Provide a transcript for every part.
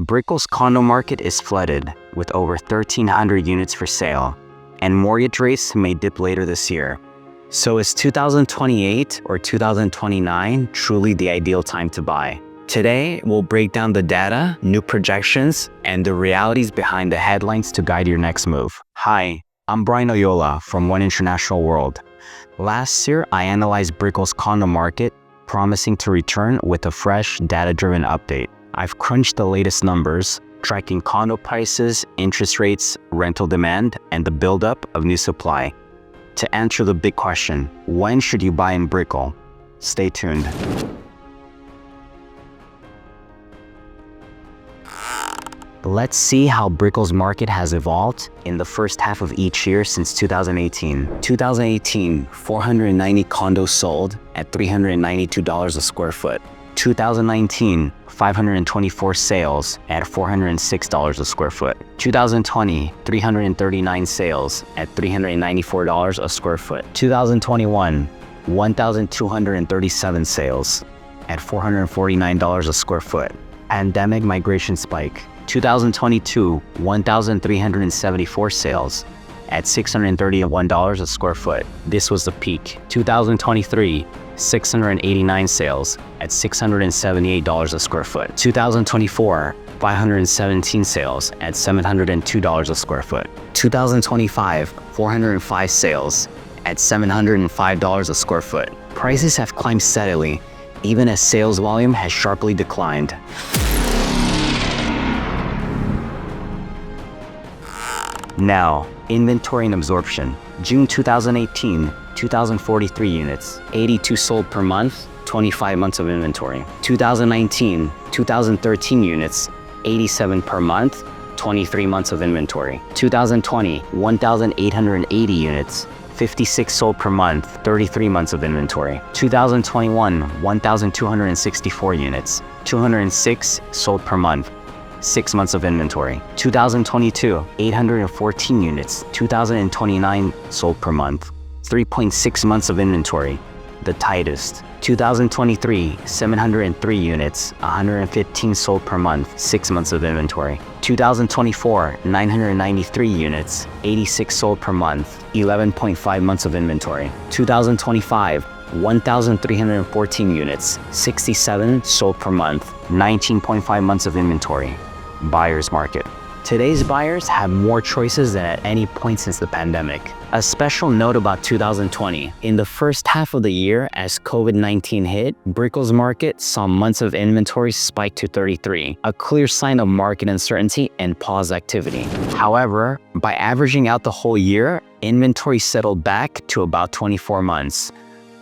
Brickell's condo market is flooded with over 1,300 units for sale, and mortgage rates may dip later this year. So is 2028 or 2029 truly the ideal time to buy? Today, we'll break down the data, new projections, and the realities behind the headlines to guide your next move. Hi, I'm Brian Oyola from One International World. Last year, I analyzed Brickell's condo market, promising to return with a fresh, data-driven update. I've crunched the latest numbers, tracking condo prices, interest rates, rental demand, and the buildup of new supply. To answer the big question, when should you buy in Brickell? Stay tuned. Let's see how Brickell's market has evolved in the first half of each year since 2018. 2018, 490 condos sold at $392 a square foot. 2019, 524 sales at $406 a square foot. 2020, 339 sales at $394 a square foot. 2021, 1,237 sales at $449 a square foot. Pandemic migration spike. 2022, 1,374 sales at $631 a square foot. This was the peak. 2023, 689 sales at $678 a square foot. 2024, 517 sales at $702 a square foot. 2025, 405 sales at $705 a square foot. Prices have climbed steadily, even as sales volume has sharply declined. Now, inventory and absorption. June 2018, 2,043 units, 82 sold per month, 25 months of inventory. 2019, 2,013 units, 87 per month, 23 months of inventory. 2020, 1,880 units, 56 sold per month, 33 months of inventory. 2021, 1,264 units, 206 sold per month, 6 months of inventory. 2022, 814 units, 2,029 sold per month, 3.6 months of inventory, the tightest. 2023, 703 units, 115 sold per month, 6 months of inventory. 2024, 993 units, 86 sold per month, 11.5 months of inventory. 2025, 1,314 units, 67 sold per month, 19.5 months of inventory. Buyer's market. Today's buyers have more choices than at any point since the pandemic. A special note about 2020. In the first half of the year, as COVID-19 hit, Brickell's market saw months of inventory spike to 33, a clear sign of market uncertainty and pause activity. However, by averaging out the whole year, inventory settled back to about 24 months,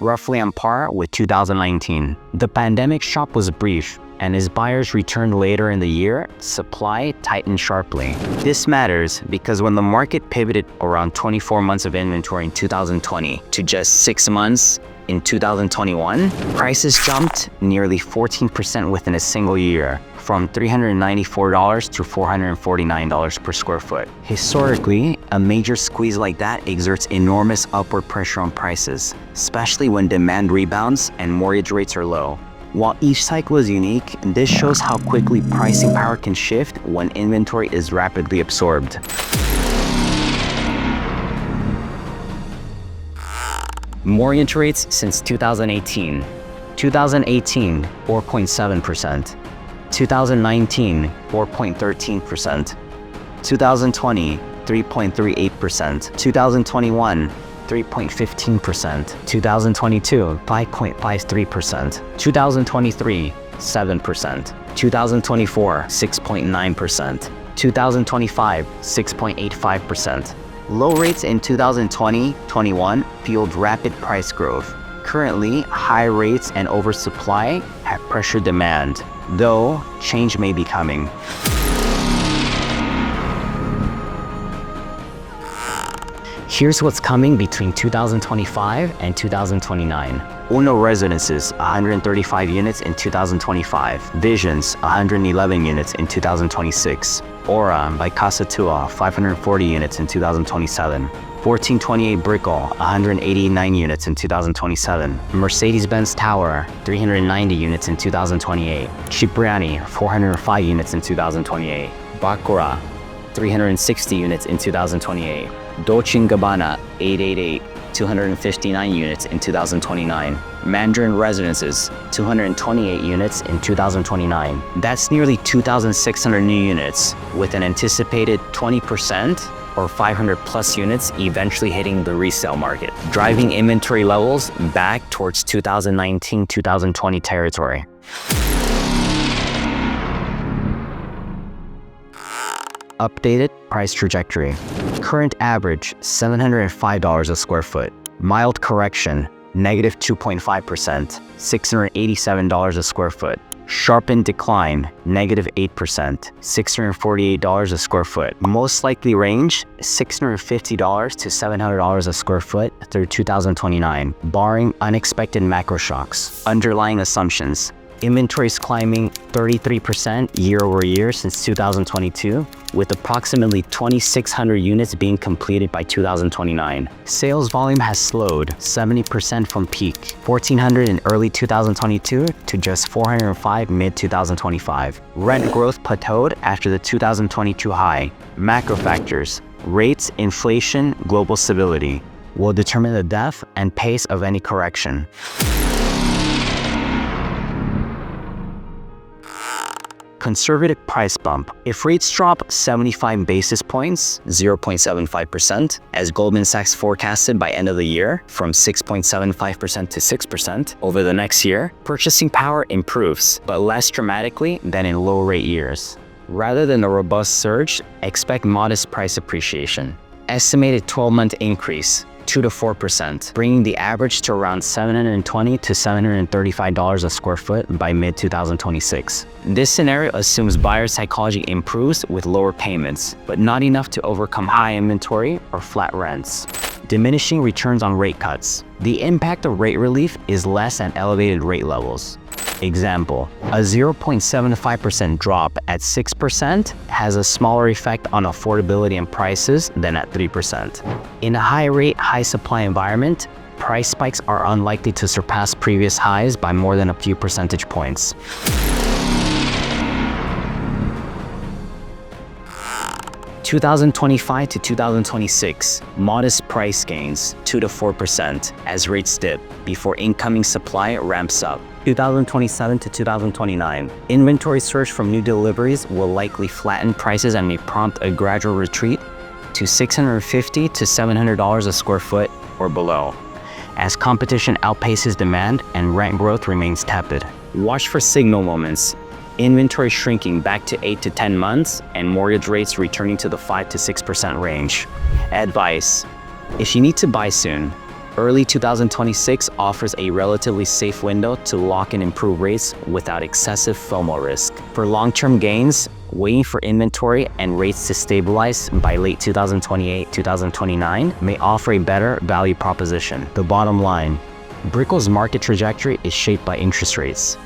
roughly on par with 2019. The pandemic shock was brief, and as buyers returned later in the year, supply tightened sharply. This matters because when the market pivoted around 24 months of inventory in 2020 to just 6 months in 2021, prices jumped nearly 14% within a single year, from $394 to $449 per square foot. Historically, a major squeeze like that exerts enormous upward pressure on prices, especially when demand rebounds and mortgage rates are low. While each cycle is unique, this shows how quickly pricing power can shift when inventory is rapidly absorbed. Mortgage rates since 2018. 2018, 4.7%. 2019, 4.13%. 2020, 3.38%. 2021, 3.15%, 2022, 5.53%, 2023, 7%, 2024, 6.9%, 2025, 6.85%. Low rates in 2020-21 fueled rapid price growth. Currently, high rates and oversupply have pressured demand, though change may be coming. Here's what's coming between 2025 and 2029. Uno Residences, 135 units in 2025. Visions, 111 units in 2026. Aura by Casa Tua, 540 units in 2027. 1428 Brickell, 189 units in 2027. Mercedes-Benz Tower, 390 units in 2028. Cipriani, 405 units in 2028. Baccarat, 360 units in 2028. Dolce & Gabbana, 888, 259 units in 2029. Mandarin Residences, 228 units in 2029. That's nearly 2,600 new units, with an anticipated 20% or 500 plus units eventually hitting the resale market, driving inventory levels back towards 2019-2020 territory. Updated price trajectory. Current average, $705 a square foot. Mild correction, negative 2.5%, $687 a square foot. Sharpened decline, negative 8%, $648 a square foot. Most likely range, $650 to $700 a square foot through 2029, barring unexpected macro shocks. Underlying assumptions. Inventories climbing 33% year over year since 2022, with approximately 2,600 units being completed by 2029. Sales volume has slowed 70% from peak, 1,400 in early 2022 to just 405 mid-2025. Rent growth plateaued after the 2022 high. Macro factors, rates, inflation, global stability, will determine the depth and pace of any correction. Conservative price bump. If rates drop 75 basis points, 0.75%, as Goldman Sachs forecasted by end of the year, from 6.75% to 6% over the next year, purchasing power improves, but less dramatically than in low rate years. Rather than a robust surge, expect modest price appreciation. Estimated 12-month increase, 2 to 4%, bringing the average to around $720 to $735 a square foot by mid-2026. This scenario assumes buyer psychology improves with lower payments, but not enough to overcome high inventory or flat rents. Diminishing returns on rate cuts. The impact of rate relief is less at elevated rate levels. Example, a 0.75% drop at 6% has a smaller effect on affordability and prices than at 3%. In a high-rate, high-supply environment, price spikes are unlikely to surpass previous highs by more than a few percentage points. (2025 to 2026), modest price gains, 2 to 4%, as rates dip, before incoming supply ramps up. 2027 to 2029, inventory surge from new deliveries will likely flatten prices and may prompt a gradual retreat to $650 to $700 a square foot or below, as competition outpaces demand and rent growth remains tepid. Watch for signal moments. Inventory shrinking back to 8 to 10 months and mortgage rates returning to the 5 to 6% range. Advice: if you need to buy soon, early 2026 offers a relatively safe window to lock and improve rates without excessive FOMO risk. For long-term gains, waiting for inventory and rates to stabilize by late 2028-2029 may offer a better value proposition. The bottom line: Brickell's market trajectory is shaped by interest rates,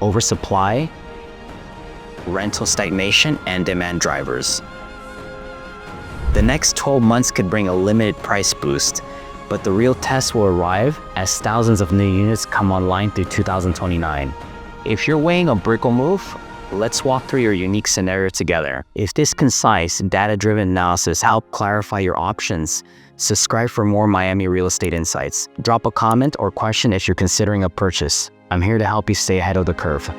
oversupply, rental stagnation, and demand drivers. The next 12 months could bring a limited price boost, but the real test will arrive as thousands of new units come online through 2029. If you're weighing a Brickell move, let's walk through your unique scenario together. If this concise, data-driven analysis helped clarify your options, subscribe for more Miami real estate insights. Drop a comment or question if you're considering a purchase. I'm here to help you stay ahead of the curve.